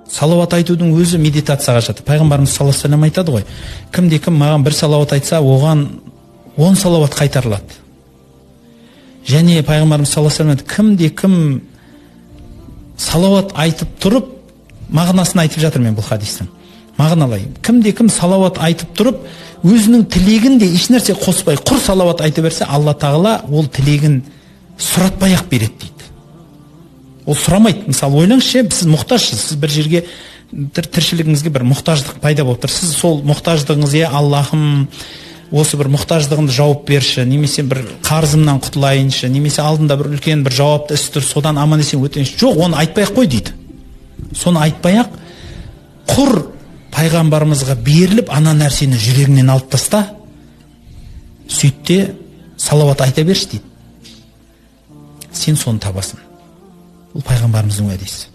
Салауат айтудың өзі медитацияға жатыр. Пайғамбарымыз саллаллаху алейхи ва саллям айтады ғой, кімде-кім маған бір салауат айтса, оған 10 салауат қайтарылады. Және пайғамбарымыз саллаллаху алейхи ва саллям кімде-кім салауат айтып тұрып, мағынасын айтып жатыр мен бұл хадистің. Мағыналай. Кімде-кім салауат айтып тұрып, өзінің тілегін де еш нәрсе қоспай, құр салауат айта берсе, Алла тағала ол тілегін сұратпай-ақ береді дейді. Ол сұрамайды. Мысалы, ойлаңызшы, сіз мұқтажсыз, сіз бір жерге тіршілігіңізге бір мұқтаждық пайда болып тұр. Сіз сол мұқтаждығыңыз, Аллахым, осы бір мұқтаждығымды жауып берші, немесе бір қарызымнан құтылайыншы, немесе алдында бір үлкен бір жауапты іс тұр, содан аман есен өтейінші. Жоқ, оны айтпай-ақ қой дейді. Соны айтпай-ақ, құр пайғамбарымызға беріліп, ана нәрсені жүрегінен алып таста, сөйтте салауат айта берші дейді. Сен соны табасың. Бұл пайғамбарымыздың уәдесі.